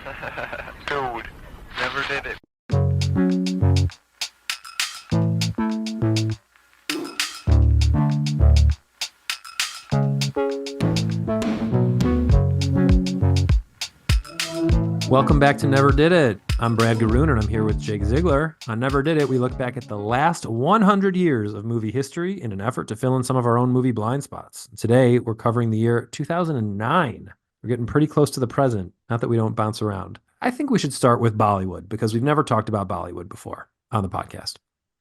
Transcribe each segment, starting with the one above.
Dude, never did it. Welcome back to Never Did It. I'm Brad Garoon, and I'm here with Jake Ziegler. On Never Did It, we look back at the last 100 years of movie history in an effort to fill in some of our own movie blind spots. Today, we're covering the year 2009. We're getting pretty close to the present, not that we don't bounce around. I think we should start with Bollywood, because we've never talked about Bollywood before on the podcast.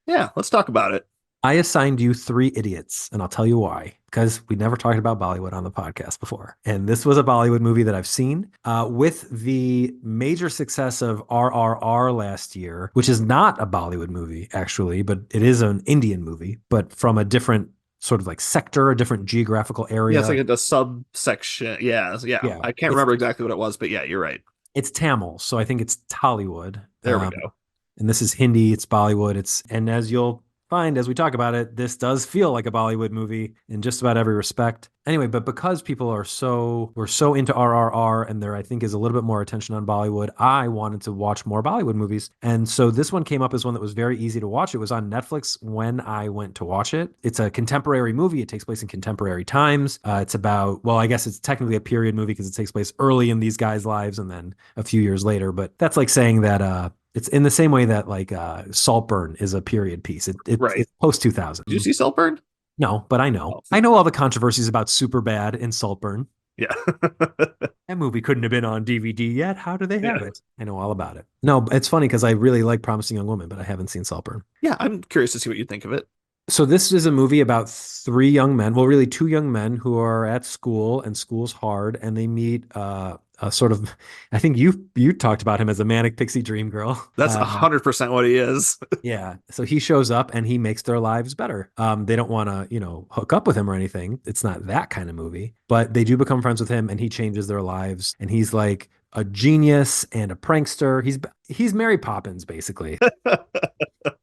Yeah, let's talk about it. I assigned you 3 idiots, and I'll tell you why. Because we never talked about Bollywood on the podcast before. And this was a Bollywood movie that I've seen with the major success of RRR last year, which is not a Bollywood movie, actually, but it is an Indian movie, but from a different sort of like sector, a different geographical area. Yeah, it's like a subsection. Yeah. I can't remember exactly what it was, but yeah, you're right. It's Tamil, so I think it's Tollywood. There we go. And this is Hindi, it's Bollywood. And as you'll find as we talk about it, this does feel like a Bollywood movie in just about every respect. Anyway, but because people we're so into RRR, and there I think is a little bit more attention on Bollywood, I wanted to watch more Bollywood movies. And so this one came up as one that was very easy to watch. It was on Netflix when I went to watch it. It's a contemporary movie. It takes place in contemporary times. It's about, well, I guess it's technically a period movie because it takes place early in these guys' lives and then a few years later. But that's like saying that it's in the same way that like Saltburn is a period piece. It's post 2000. Did you see Saltburn? No, but I know. I know all the controversies about Superbad and Saltburn. Yeah. That movie couldn't have been on DVD yet. How do they have it? I know all about it. No, it's funny because I really like Promising Young Woman, but I haven't seen Saltburn. Yeah, I'm curious to see what you think of it. So this is a movie about 3 young men, well, really 2 young men who are at school, and school's hard, and they meet a sort of, I think you talked about him as a manic pixie dream girl. That's 100% what he is. Yeah. So he shows up and he makes their lives better. They don't want to, hook up with him or anything. It's not that kind of movie, but they do become friends with him and he changes their lives. And he's like a genius and a prankster. He's Mary Poppins, basically.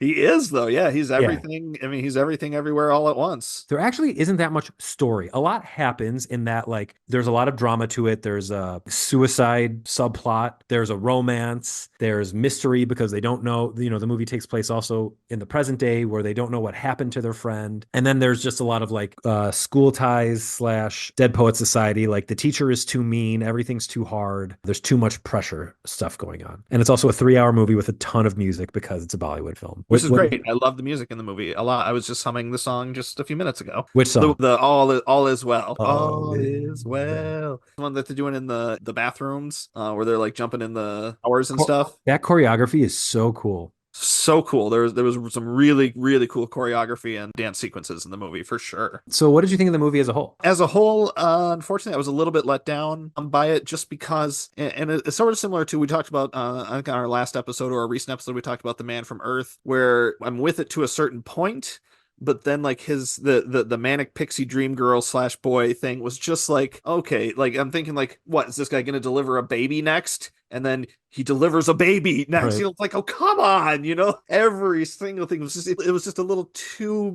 He is, though. Yeah, he's everything. Yeah. I mean, he's everything everywhere all at once. There actually isn't that much story. A lot happens in that, like, there's a lot of drama to it. There's a suicide subplot. There's a romance. There's mystery because they don't know, the movie takes place also in the present day where they don't know what happened to their friend. And then there's just a lot of like school ties / Dead Poet Society. Like the teacher is too mean. Everything's too hard. There's too much pressure stuff going on. And it's also a 3-hour movie with a ton of music because it's a Bollywood film. Which is great. I love the music in the movie a lot. I was just humming the song just a few minutes ago. Which song? The All Is Well. All is well. The one that they're doing in the bathrooms where they're like jumping in the showers and stuff. That choreography is so cool. So cool. There was some really, really cool choreography and dance sequences in the movie for sure. So what did you think of the movie as a whole? As a whole, unfortunately, I was a little bit let down by it just because, and it's sort of similar to, we talked about, I think on our last episode or a recent episode, we talked about The Man from Earth, where I'm with it to a certain point, but then like the manic pixie dream girl / boy thing was just like, okay, like I'm thinking like, what is this guy going to deliver a baby next? And then he delivers a baby next. Right. Like, oh, come on, every single thing was it was just a little too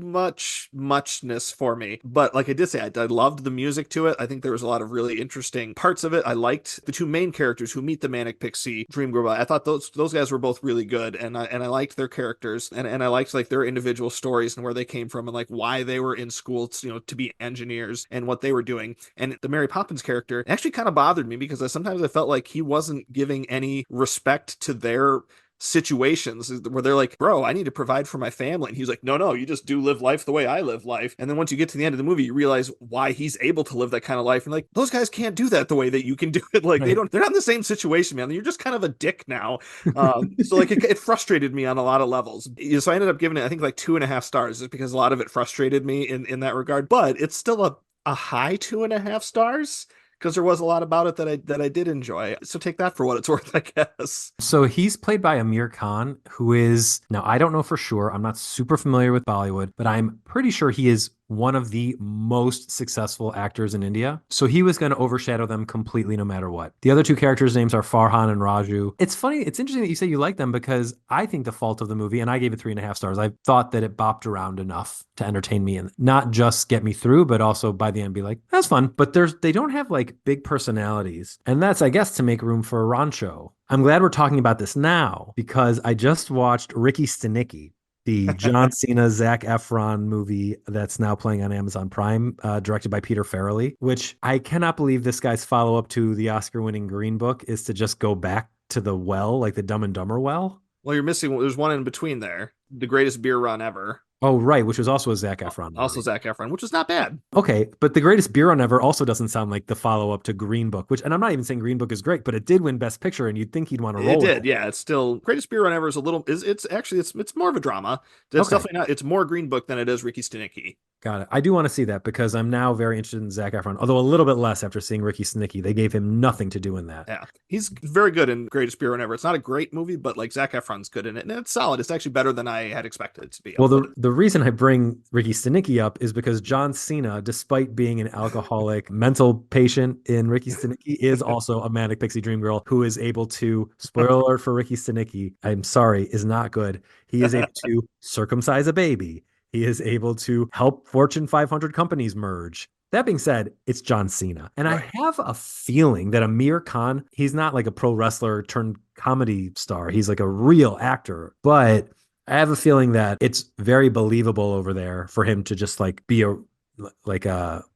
muchness for me. But like I did say, I loved the music to it. I think there was a lot of really interesting parts of it. I liked the 2 main characters who meet the manic pixie dream girl. I thought those guys were both really good, and I liked their characters, and I liked like their individual stories and where they came from and like why they were in school, to be engineers and what they were doing. And the Mary Poppins character actually kind of bothered me because sometimes I felt like he wasn't giving any respect to their situations where they're like, bro, I need to provide for my family, and he's like, no, you just do live life the way I live life. And then once you get to the end of the movie, you realize why he's able to live that kind of life, and like, those guys can't do that the way that you can do it. Like, right. they're not in the same situation, man. You're just kind of a dick now. So like it frustrated me on a lot of levels. So I ended up giving it, I think, like 2.5 stars, just because a lot of it frustrated me in that regard. But it's still a high 2.5 stars, because there was a lot about it that I did enjoy. So take that for what it's worth, I guess. So he's played by Aamir Khan, who is, now I don't know for sure, I'm not super familiar with Bollywood, but I'm pretty sure he is one of the most successful actors in India. So he was going to overshadow them completely no matter what. The other two characters' names are Farhan and Raju. It's funny. It's interesting that you say you like them because I think the fault of the movie, and I gave it 3.5 stars, I thought that it bopped around enough to entertain me and not just get me through, but also by the end be like, that's fun. But they don't have like big personalities. And that's, I guess, to make room for Rancho. I'm glad we're talking about this now because I just watched Ricky Stanicky, the John Cena, Zac Efron movie that's now playing on Amazon Prime, directed by Peter Farrelly, which I cannot believe this guy's follow-up to the Oscar-winning Green Book is to just go back to the well, like the Dumb and Dumber well. Well, you're missing, there's one in between there. The Greatest Beer Run Ever. Oh, right, which was also a Zac Efron movie. Also Zac Efron, which was not bad. Okay, but The Greatest Beer Run Ever also doesn't sound like the follow-up to Green Book, which, and I'm not even saying Green Book is great, but it did win Best Picture, and you'd think he'd want to roll It did, with yeah. It's still Greatest Beer Run Ever is a little it's actually it's more of a drama. It's Okay. definitely not. It's more Green Book than it is Ricky Stanicky. Got it. I do want to see that because I'm now very interested in Zac Efron, although a little bit less after seeing Ricky Stanicky. They gave him nothing to do in that. Yeah, he's very good in Greatest Beer Run Ever. It's not a great movie, but like Zac Efron's good in it, and it's solid. It's actually better than I had expected it to be. Well, the reason I bring Ricky Stanicky up is because John Cena, despite being an alcoholic mental patient in Ricky Stanicky, is also a manic pixie dream girl who is able to, spoiler alert for Ricky Stanicky, I'm sorry, is not good. He is able to circumcise a baby. He is able to help Fortune 500 companies merge. That being said, it's John Cena. And Right. I have a feeling that Aamir Khan, he's not like a pro wrestler turned comedy star. He's like a real actor. But I have a feeling that it's very believable over there for him to just like be a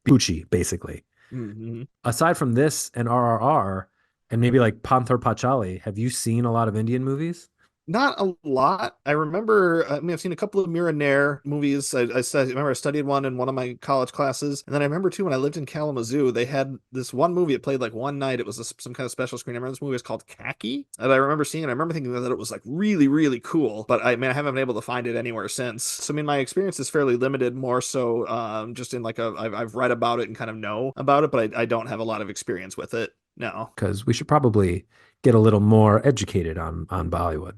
Poochie, basically. Mm-hmm. Aside from this and RRR and maybe like Panther Pachali, have you seen a lot of Indian movies? Not a lot. I remember, I mean, I've seen a couple of Mira Nair movies. I remember I studied one in one of my college classes. And then I remember too, when I lived in Kalamazoo, they had this one movie. It played like one night. It was some kind of special screen. I remember this movie was called Khaki. And I remember seeing it. I remember thinking that it was like really, really cool. But I haven't been able to find it anywhere since. So, I mean, my experience is fairly limited, more so just in like I've read about it and kind of know about it, but I don't have a lot of experience with it. No. Because we should probably get a little more educated on Bollywood.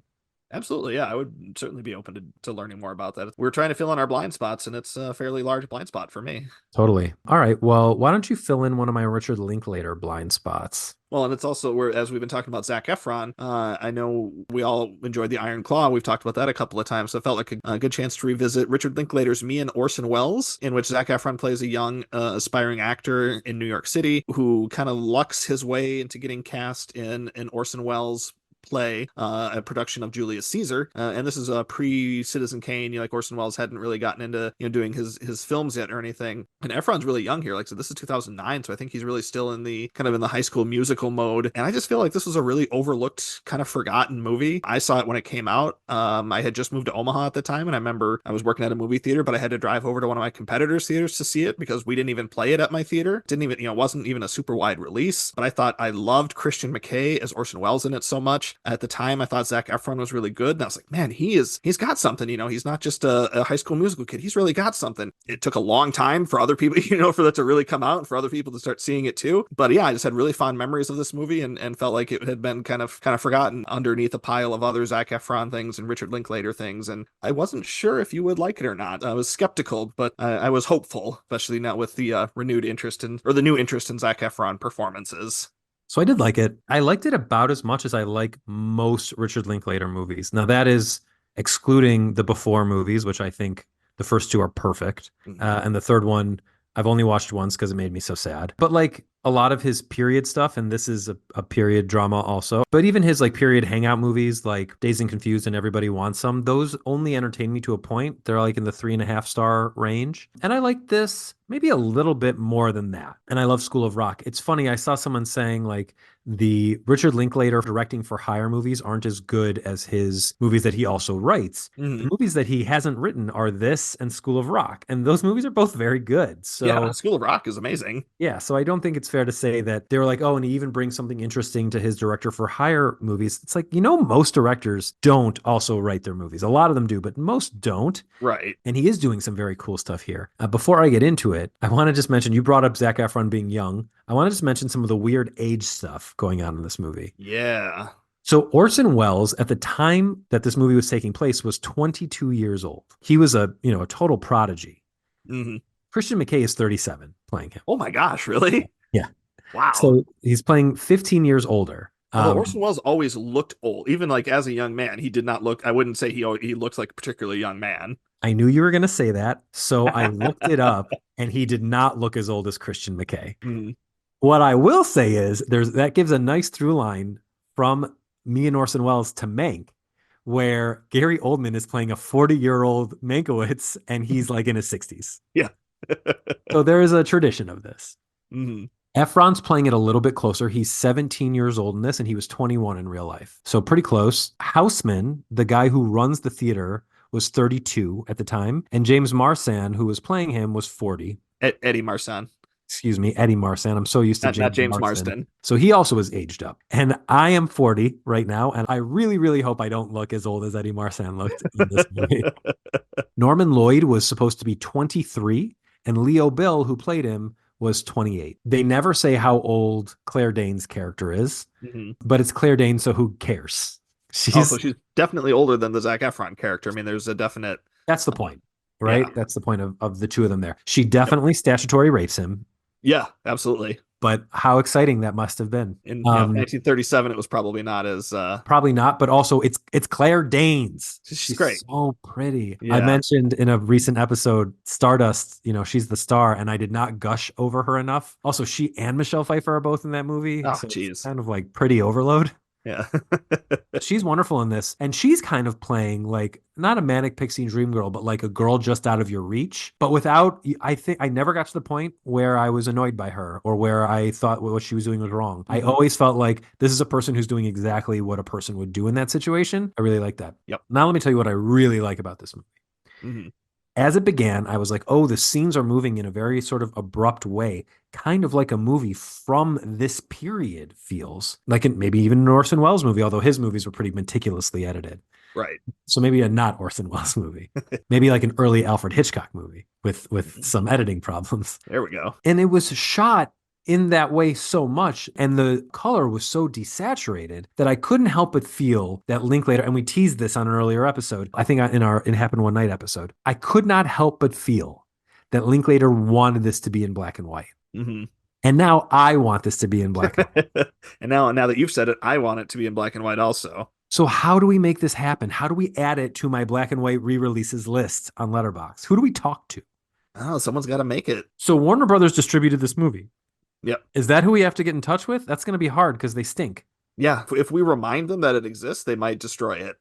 Absolutely, yeah. I would certainly be open to learning more about that. We're trying to fill in our blind spots, and it's a fairly large blind spot for me. Totally. All right. Well, why don't you fill in one of my Richard Linklater blind spots? Well, and it's also where, as we've been talking about Zac Efron, I know we all enjoyed The Iron Claw. We've talked about that a couple of times, so it felt like a good chance to revisit Richard Linklater's Me and Orson Welles, in which Zac Efron plays a young, aspiring actor in New York City who kind of lucks his way into getting cast in an Orson Welles play, a production of Julius Caesar, and this is a pre-Citizen Kane. Like Orson Welles hadn't really gotten into doing his films yet or anything, and Efron's really young here. Like, so this is 2009, so I think he's really still in the High School Musical mode. And I just feel like this was a really overlooked, kind of forgotten movie. I saw it when it came out. I had just moved to Omaha at the time, and I remember I was working at a movie theater, but I had to drive over to one of my competitors' theaters to see it because we didn't even play it at my theater. Didn't even, it wasn't even a super wide release. But I thought I loved Christian McKay as Orson Welles in it so much. At the time, I thought Zac Efron was really good, and I was like, man, he's got something. He's not just a High School Musical kid. He's really got something. It took a long time for other people, for that to really come out and for other people to start seeing it too. But yeah, I just had really fond memories of this movie and felt like it had been kind of forgotten underneath a pile of other Zac Efron things and Richard Linklater things. And I wasn't sure if you would like it or not. I was skeptical, but I was hopeful, especially now with the renewed interest or the new interest in Zac Efron performances. So I did like it. I liked it about as much as I like most Richard Linklater movies. Now, that is excluding the Before movies, which I think the first two are perfect. And the third one, I've only watched once because it made me so sad. But like a lot of his period stuff, and this is a period drama also, but even his like period hangout movies like Dazed and Confused and Everybody Wants Some, those only entertain me to a point. They're like in the 3.5 star range. And I like this maybe a little bit more than that. And I love School of Rock. It's funny, I saw someone saying like the Richard Linklater directing for hire movies aren't as good as his movies that he also writes. The movies that he hasn't written are this and School of Rock. And those movies are both very good. So yeah, School of Rock is amazing. Yeah, so I don't think it's fair to say that they were like, oh, and he even brings something interesting to his director for hire movies. It's like, most directors don't also write their movies. A lot of them do, but most don't. Right. And he is doing some very cool stuff here. Before I get into it, I want to just mention, you brought up Zac Efron being young. I want to just mention some of the weird age stuff going on in this movie. Yeah. So Orson Welles, at the time that this movie was taking place, was 22 years old. He was a total prodigy. Mm-hmm. Christian McKay is 37 playing him. Oh my gosh, really? Yeah. Wow. So he's playing 15 years older. Although Orson Welles always looked old, even like as a young man, he did not look. I wouldn't say he looks like a particularly young man. I knew you were going to say that, so I looked it up, and he did not look as old as Christian McKay. Mm. What I will say is that gives a nice through line from me and Orson Welles to Mank, where Gary Oldman is playing a 40-year-old Mankiewicz, and he's like in his 60s. Yeah. So there is a tradition of this. Mm-hmm. Efron's playing it a little bit closer. He's 17 years old in this, and he was 21 in real life. So pretty close. Houseman, the guy who runs the theater, was 32 at the time. And James Marsden, who was playing him, was 40. Eddie Marsan. Excuse me, Eddie Marsan. I'm so used to not James Marsden. So he also was aged up. And I am 40 right now, and I really, really hope I don't look as old as Eddie Marsan looked in this movie. Norman Lloyd was supposed to be 23, and Leo Bill, who played him, was 28. They never say how old Claire Danes' character is, but it's Claire Danes, so who cares? She's definitely older than the Zac Efron character. I mean, there's a definite... That's the point, right? Yeah. That's the point of the two of them there. She definitely statutory rapes him. Yeah, absolutely. But how exciting that must have been. In 1937, it was probably not as... Probably not, but also it's Claire Danes. She's great. So pretty. Yeah. I mentioned in a recent episode, Stardust, she's the star, and I did not gush over her enough. Also, she and Michelle Pfeiffer are both in that movie. Oh, so geez. Kind of like pretty overload. Yeah. She's wonderful in this. And she's kind of playing like not a manic pixie dream girl, but like a girl just out of your reach. But without, I think I never got to the point where I was annoyed by her or where I thought what she was doing was wrong. I always felt like this is a person who's doing exactly what a person would do in that situation. I really like that. Yep. Now let me tell you what I really like about this movie. As it began, I was like, oh, the scenes are moving in a very sort of abrupt way, kind of like a movie from this period feels. Like maybe even an Orson Welles movie, although his movies were pretty meticulously edited. Right. So maybe a not Orson Welles movie. Maybe like an early Alfred Hitchcock movie with some editing problems. There we go. And it was shot in that way so much, and the color was so desaturated that I couldn't help but feel that Linklater, and we teased this on an earlier episode, I think in our It Happened One Night episode, I could not help but feel that Linklater wanted this to be in black and white. And now I want this to be in black and white. And now that you've said it, I want it to be in black and white also. So how do we make this happen? How do we add it to my black and white re-releases list on Letterboxd? Who do we talk to? Oh, someone's got to make it. So Warner Brothers distributed this movie. Yep. Is that who we have to get in touch with? That's going to be hard because they stink. Yeah. If we remind them that it exists, they might destroy it.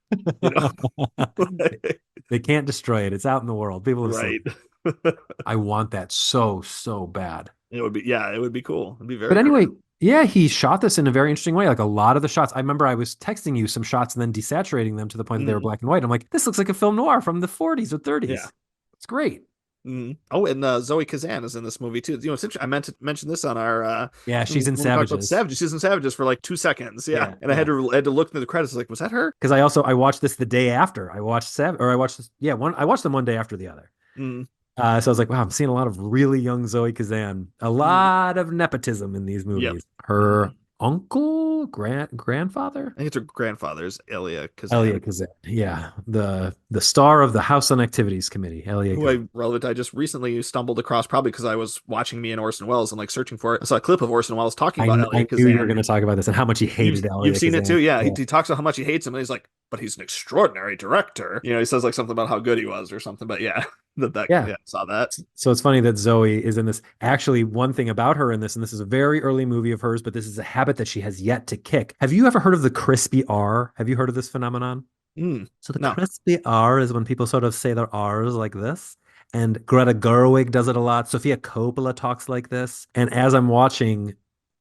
They can't destroy it. It's out in the world. People have right. I want that so bad. It would be cool. It'd be very But anyway, cool. Yeah, he shot this in a very interesting way. Like a lot of the shots, I remember I was texting you some shots and then desaturating them to the point that they were black and white. I'm like, this looks like a film noir from the 40s or 30s. Yeah. It's great. Oh, and Zoe Kazan is in this movie too. It's interesting. I meant to mention this on our she's in Savages. She's in Savages for like 2 seconds. Yeah. And I had to look into the credits. Like, was that her? Because I watched this the day after I watched I watched them one day after the other. So I was like, wow, I'm seeing a lot of really young Zoe Kazan. A lot of nepotism in these movies. Yep. Her uncle, grandfather? I think it's her grandfather's Elia Kazan. Elia Kazan, yeah. The star of the House on Activities Committee, Elia Kazan. I just recently stumbled across, probably because I was watching me and Orson Welles and like searching for it. I saw a clip of Orson Welles talking about Elia Kazan. I knew you were going to talk about this and how much he hated Elia Kazan. You've seen it too, yeah. He talks about how much he hates him, and he's like, but he's an extraordinary director. He says like something about how good he was or something, but yeah. I saw that. So it's funny that Zoe is in this. Actually, one thing about her in this, and this is a very early movie of hers, but this is a habit that she has yet to kick. Have you ever heard of the crispy R? Have you heard of this phenomenon? So the crispy R is when people sort of say their R's like this. And Greta Gerwig does it a lot. Sofia Coppola talks like this. And as I'm watching,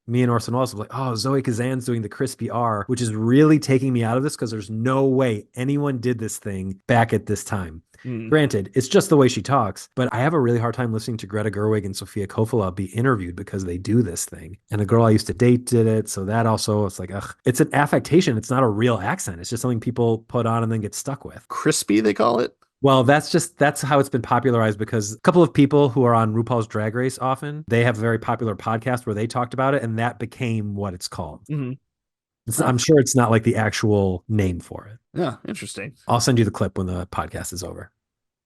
me and Orson Welles were like, oh, Zoe Kazan's doing the crispy R, which is really taking me out of this because there's no way anyone did this thing back at this time. Granted, it's just the way she talks, but I have a really hard time listening to Greta Gerwig and Sofia Coppola be interviewed because they do this thing. And a girl I used to date did it. So that also, it's like, it's an affectation. It's not a real accent. It's just something people put on and then get stuck with. Crispy, they call it? Well, that's how it's been popularized because a couple of people who are on RuPaul's Drag Race often, they have a very popular podcast where they talked about it, and that became what it's called. I'm sure it's not like the actual name for it. Yeah, interesting. I'll send you the clip when the podcast is over.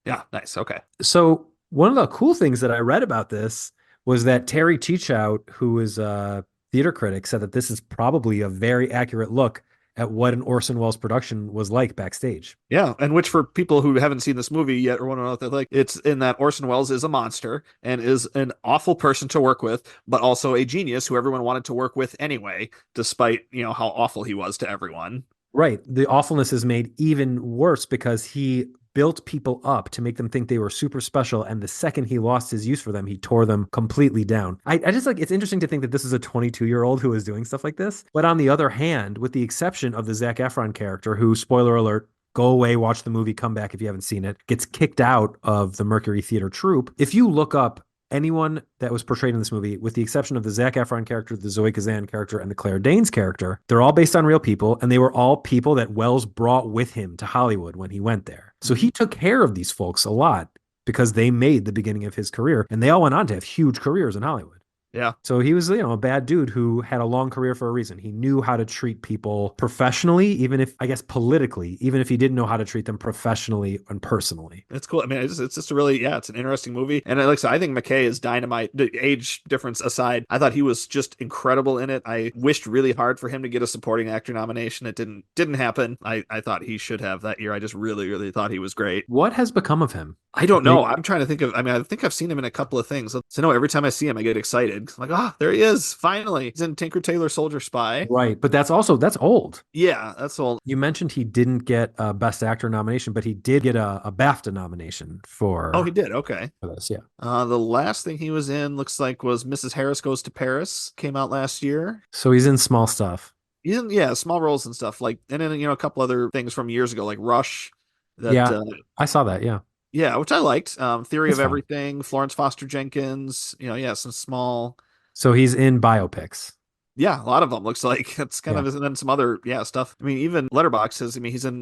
Yeah, nice. Okay. So One of the cool things that I read about this was that Terry Teachout, who is a theater critic, said that this is probably a very accurate look at what an Orson Welles production was like backstage. Yeah, and which for people who haven't seen this movie yet or want to know what they're like, it's in that Orson Welles is a monster and is an awful person to work with, but also a genius who everyone wanted to work with anyway, despite, how awful he was to everyone. Right. The awfulness is made even worse because he built people up to make them think they were super special. And the second he lost his use for them, he tore them completely down. I just like, it's interesting to think that this is a 22-year-old who is doing stuff like this. But on the other hand, with the exception of the Zac Efron character, who, spoiler alert, go away, watch the movie, come back if you haven't seen it, gets kicked out of the Mercury Theater troupe. If you look up anyone that was portrayed in this movie, with the exception of the Zac Efron character, the Zoe Kazan character, and the Claire Danes character, they're all based on real people, and they were all people that Welles brought with him to Hollywood when he went there. So he took care of these folks a lot because they made the beginning of his career, and they all went on to have huge careers in Hollywood. Yeah. So he was, a bad dude who had a long career for a reason. He knew how to treat people professionally, even if, I guess, politically, even if he didn't know how to treat them professionally and personally. It's cool. I mean, it's just a really, it's an interesting movie. And like I said, I think McKay is dynamite. The age difference aside, I thought he was just incredible in it. I wished really hard for him to get a supporting actor nomination. It didn't happen. I thought he should have that year. I just really, really thought he was great. What has become of him? I don't know. I'm trying to think of, I think I've seen him in a couple of things. So no, every time I see him, I get excited. I'm like, there he is. Finally. He's in Tinker Tailor Soldier Spy. Right. But that's old. Yeah, that's old. You mentioned he didn't get a Best Actor nomination, but he did get a BAFTA nomination for. Oh, he did. Okay. For this, yeah. The last thing he was in looks like was Mrs. Harris Goes to Paris. Came out last year. So he's in small stuff. He's in, small roles and stuff. Like, and then, a couple other things from years ago, like Rush. I saw that. Yeah. Yeah, which I liked. Theory That's of fine. Everything, Florence Foster Jenkins, some small. So he's in biopics. Yeah, a lot of them looks like. It's kind of, and then some other stuff. I mean, even Letterboxd says,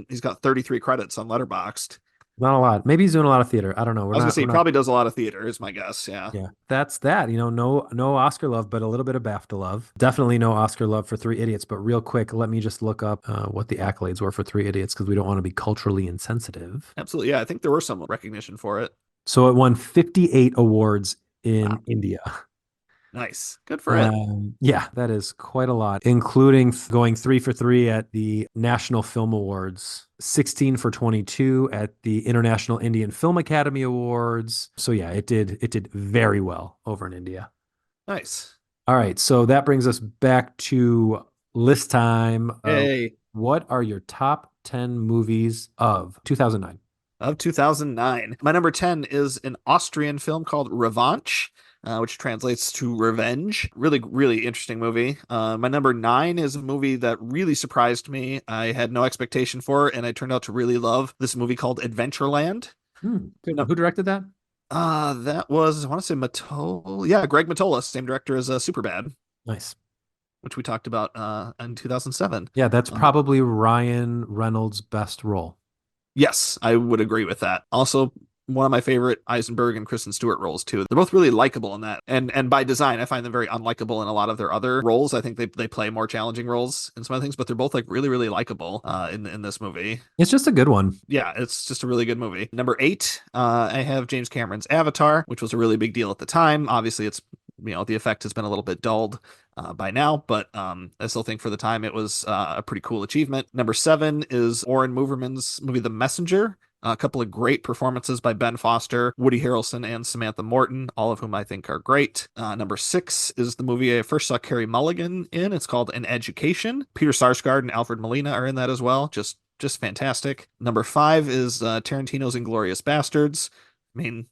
he's got 33 credits on Letterboxd. Not a lot. Maybe he's doing a lot of theater. I don't know. I was gonna say he probably does a lot of theater, is my guess. Yeah. Yeah. That's that. No Oscar love, but a little bit of BAFTA love. Definitely no Oscar love for Three Idiots. But real quick, let me just look up what the accolades were for Three Idiots because we don't want to be culturally insensitive. Absolutely. Yeah, I think there were some recognition for it. So it won 58 awards in India. Nice. Good for it. Yeah, that is quite a lot, including going 3 for 3 at the National Film Awards, 16 for 22 at the International Indian Film Academy Awards. So yeah, it did very well over in India. Nice. All right, so that brings us back to list time. Hey. What are your top 10 movies of 2009? Of 2009. My number 10 is an Austrian film called Revanche. Which translates to Revenge. Really, really interesting movie. My number 9 is a movie that really surprised me. I had no expectation for it, and I turned out to really love this movie called Adventureland. Who directed that? That was, I want to say Matola. Yeah, Greg Matola, same director as Superbad. Nice. Which we talked about in 2007. Yeah, that's probably Ryan Reynolds' best role. Yes, I would agree with that. Also, one of my favorite Eisenberg and Kristen Stewart roles too. They're both really likable in that, and by design, I find them very unlikable in a lot of their other roles. I think they play more challenging roles in some of the things, but they're both like really, really likable in this movie. It's just a good one. Yeah, it's just a really good movie. Number 8, I have James Cameron's Avatar, which was a really big deal at the time. Obviously, it's the effect has been a little bit dulled by now, but I still think for the time it was a pretty cool achievement. Number 7 is Oren Moverman's movie The Messenger. A couple of great performances by Ben Foster, Woody Harrelson, and Samantha Morton, all of whom I think are great. Number 6 is the movie I first saw Carey Mulligan in. It's called An Education. Peter Sarsgaard and Alfred Molina are in that as well. Just fantastic. Number 5 is Tarantino's Inglourious Basterds. I mean,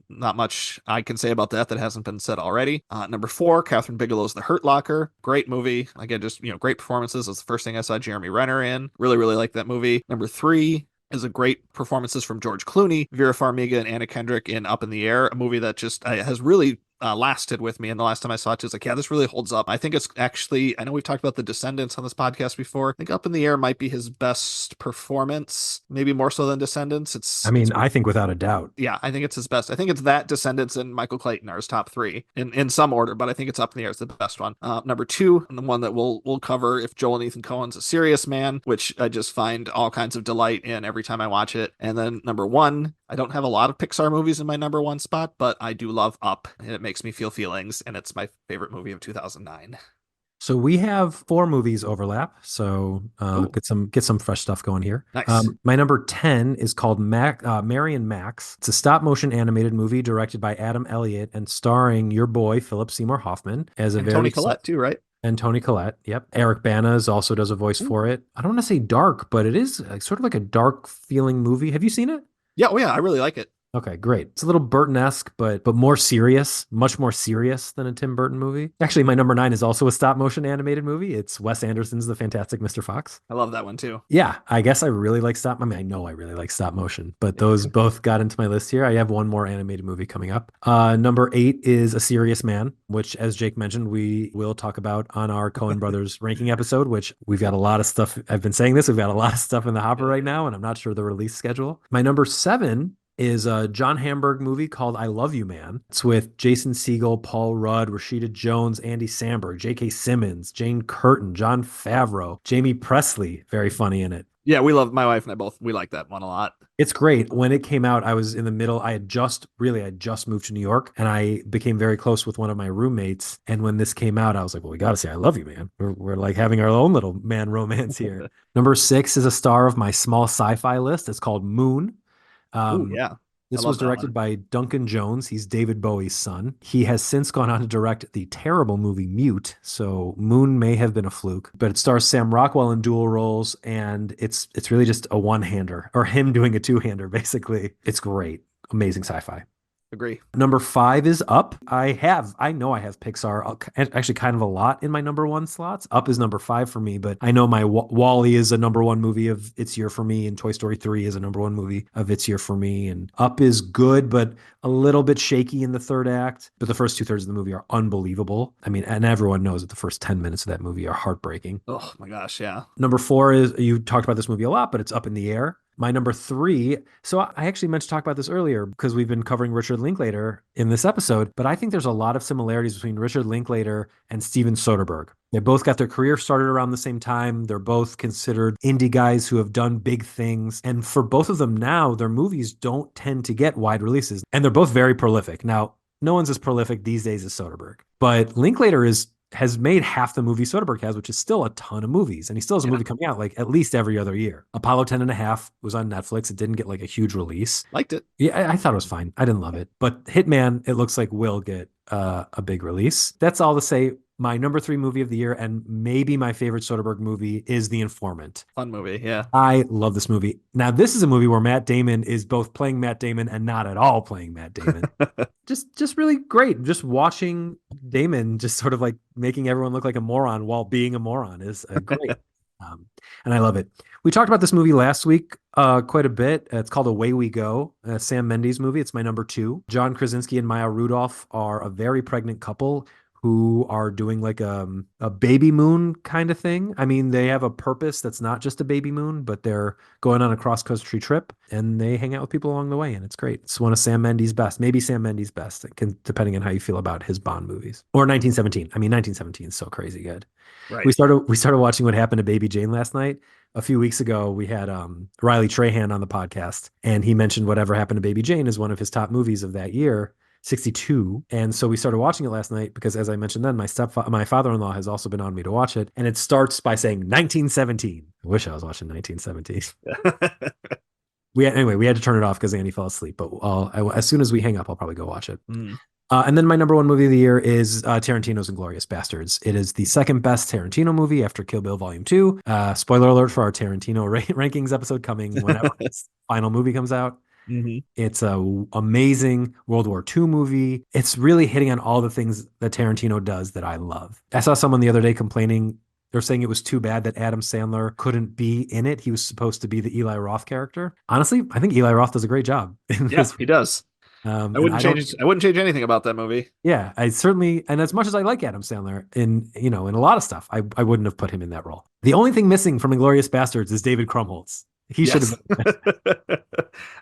not much I can say about that hasn't been said already. Number 4, Catherine Bigelow's The Hurt Locker. Great movie. Again, just, great performances. That's the first thing I saw Jeremy Renner in. Really, really like that movie. Number 3 is a great performances from George Clooney, Vera Farmiga, and Anna Kendrick in Up in the Air, a movie that just has really lasted with me. And the last time I saw it, it's like, yeah, this really holds up. I think it's actually, I know we've talked about The Descendants on this podcast before. I think Up in the Air might be his best performance, maybe more so than Descendants. I think without a doubt. Yeah, I think it's his best. I think it's that, Descendants, and Michael Clayton are his top 3 in some order, but I think it's Up in the Air is the best one. Number 2, and the one that we'll cover if Joel and Ethan Coen's A Serious Man, which I just find all kinds of delight in every time I watch it. And then number 1, I don't have a lot of Pixar movies in my number one spot, but I do love Up, and it makes me feel feelings, and it's my favorite movie of 2009. So we have four movies overlap. So Ooh, get some fresh stuff going here. nice. My number 10 is called Mary and Max. It's a stop motion animated movie directed by Adam Elliott and starring your boy Philip Seymour Hoffman as a And very Tony Collette too, right? and Tony Collette. Yep. Eric Bana's also does a voice Ooh. for it. I don't want to say dark, but it is sort of like a dark feeling movie. Have you seen it? Yeah, oh yeah, I really like it. Okay, great. It's a little Burton-esque, but more serious, much more serious than a Tim Burton movie. Actually, my number 9 is also a stop motion animated movie. It's Wes Anderson's The Fantastic Mr. Fox. I love that one too. Yeah, I guess I really like stop. I mean, I know I really like stop motion, but those both got into my list here. I have one more animated movie coming up. Number 8 is A Serious Man, which, as Jake mentioned, we will talk about on our Coen Brothers ranking episode, which we've got a lot of stuff. I've been saying this. We've got a lot of stuff in the hopper right now, and I'm not sure the release schedule. My number 7 is a John Hamburg movie called I Love You, Man. It's with Jason Segel, Paul Rudd, Rashida Jones, Andy Samberg, J.K. Simmons, Jane Curtin, Jon Favreau, Jamie Presley. Very funny in it. Yeah, my wife and I both, we like that one a lot. It's great. When it came out, I was in the middle. I had just moved to New York, and I became very close with one of my roommates. And when this came out, I was like, well, we got to say I love you, man. We're like having our own little man romance here. Number 6 is a star of my small sci-fi list. It's called Moon. Oh yeah. This was directed by Duncan Jones. He's David Bowie's son. He has since gone on to direct the terrible movie Mute. So Moon may have been a fluke, but it stars Sam Rockwell in dual roles, and it's really just a one-hander, or him doing a two-hander, basically. It's great. Amazing sci-fi. Agree. Number 5 is Up. I know I have Pixar actually kind of a lot in my number 1 slots. Up is number 5 for me, but I know my WALL-E is a number 1 movie of its year for me, and Toy Story 3 is a number 1 movie of its year for me. And Up is good, but a little bit shaky in the third act. But the first 2/3 of the movie are unbelievable. I mean, and everyone knows that the first 10 minutes of that movie are heartbreaking. Oh my gosh, yeah. Number 4 is, you talked about this movie a lot, but it's Up in the Air. My number 3, so I actually meant to talk about this earlier because we've been covering Richard Linklater in this episode, but I think there's a lot of similarities between Richard Linklater and Steven Soderbergh. They both got their career started around the same time. They're both considered indie guys who have done big things. And for both of them now, their movies don't tend to get wide releases. And they're both very prolific. Now, no one's as prolific these days as Soderbergh, but Linklater has made half the movie Soderbergh has, which is still a ton of movies. And he still has a movie coming out like at least every other year. Apollo 10.5 was on Netflix. It didn't get like a huge release. Liked it. Yeah, I thought it was fine. I didn't love it. But Hitman, it looks like will get a big release. That's all to say. My number 3 movie of the year, and maybe my favorite Soderbergh movie, is The Informant. Fun movie, yeah. I love this movie. Now, this is a movie where Matt Damon is both playing Matt Damon and not at all playing Matt Damon. just really great. Just watching Damon just sort of like making everyone look like a moron while being a moron is great. And I love it. We talked about this movie last week quite a bit. It's called Away We Go, a Sam Mendes movie. It's my number 2. John Krasinski and Maya Rudolph are a very pregnant couple who are doing like a baby moon kind of thing. I mean, they have a purpose that's not just a baby moon, but they're going on a cross-country trip and they hang out with people along the way, and it's great. It's one of Sam Mendes' best, maybe Sam Mendes' best, depending on how you feel about his Bond movies. Or 1917. I mean, 1917 is so crazy good. Right. We started watching What Happened to Baby Jane last night. A few weeks ago, we had Riley Trahan on the podcast, and he mentioned Whatever Happened to Baby Jane is one of his top movies of that year. 62. And so we started watching it last night because, as I mentioned then, my father-in-law has also been on me to watch it. And it starts by saying 1917. I wish I was watching 1917. We had to turn it off because Annie fell asleep. But as soon as we hang up, I'll probably go watch it. And then my number 1 movie of the year is Tarantino's Inglourious Basterds. It is the second best Tarantino movie after Kill Bill Volume 2. Spoiler alert for our Tarantino rankings episode coming whenever his final movie comes out. Mm-hmm. It's an amazing World War II movie. It's really hitting on all the things that Tarantino does that I love. I saw someone the other day complaining. They're saying it was too bad that Adam Sandler couldn't be in it. He was supposed to be the Eli Roth character. Honestly, I think Eli Roth does a great job. Yes, he does. I wouldn't change anything about that movie. Yeah, I certainly, and as much as I like Adam Sandler in a lot of stuff, I wouldn't have put him in that role. The only thing missing from Inglourious Basterds is David Krumholtz. He should have been.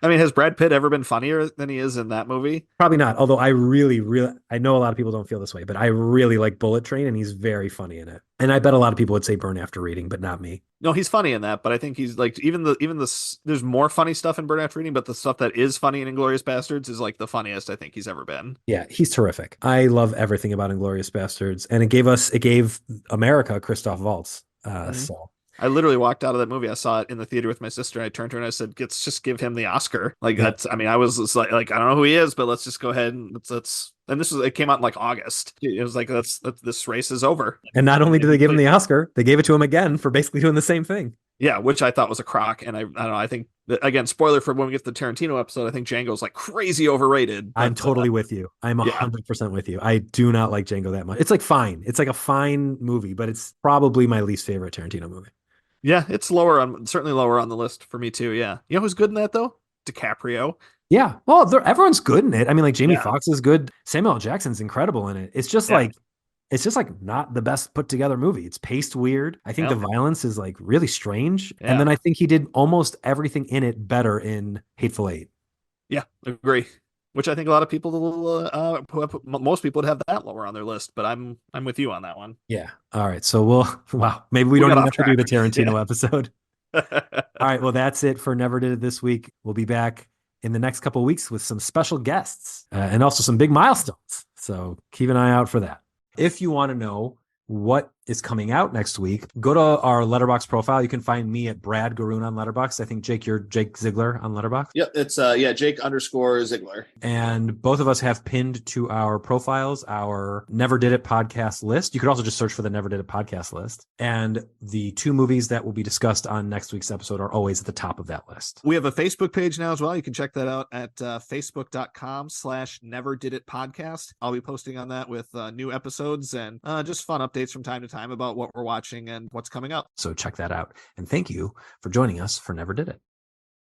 I mean, has Brad Pitt ever been funnier than he is in that movie? Probably not. Although I really, really, I know a lot of people don't feel this way, but I really like Bullet Train, and he's very funny in it. And I bet a lot of people would say Burn After Reading, but not me. No, he's funny in that, but I think he's like there's more funny stuff in Burn After Reading, but the stuff that is funny in Inglourious Basterds is like the funniest I think he's ever been. Yeah, he's terrific. I love everything about Inglourious Basterds, and it gave America Christoph Waltz. So I literally walked out of that movie. I saw it in the theater with my sister, and I turned to her and I said, "Let's just give him the Oscar." Like that's. I mean, I was just like I don't know who he is, but let's just go ahead and let's. And it came out in like August. It was like this race is over. And not only did they give him the Oscar, they gave it to him again for basically doing the same thing. Yeah, which I thought was a crock. And I don't know. I think again, spoiler for when we get to the Tarantino episode. I think Django's like crazy overrated. I'm totally with you. I'm 100% with you. I do not like Django that much. It's like fine. It's like a fine movie, but it's probably my least favorite Tarantino movie. Yeah, it's certainly lower on the list for me too. Yeah, you know who's good in that though? DiCaprio. Yeah. Well, everyone's good in it. I mean, like Jamie Foxx is good. Samuel L. Jackson's incredible in it. It's just like not the best put together movie. It's paced weird. I think the violence is like really strange. Yeah. And then I think he did almost everything in it better in Hateful Eight. Yeah, agree. Which I think a lot of people, most people would have that lower on their list, but I'm with you on that one. Yeah. All right. So maybe we don't even have to do the Tarantino episode. All right. Well, that's it for Never Did It this week. We'll be back in the next couple of weeks with some special guests and also some big milestones. So keep an eye out for that. If you want to know what is coming out next week, go to our Letterboxd profile. You can find me at Brad Garoon on Letterboxd. I think Jake, you're Jake Ziegler on Letterboxd. Yep, it's Jake_Ziegler. And both of us have pinned to our profiles our Never Did It podcast list. You could also just search for the Never Did It podcast list. And the 2 movies that will be discussed on next week's episode are always at the top of that list. We have a Facebook page now as well. You can check that out at facebook.com/neverdiditpodcast. I'll be posting on that with new episodes and just fun updates from time to time about what we're watching and what's coming up. So check that out. And thank you for joining us for Never Did It.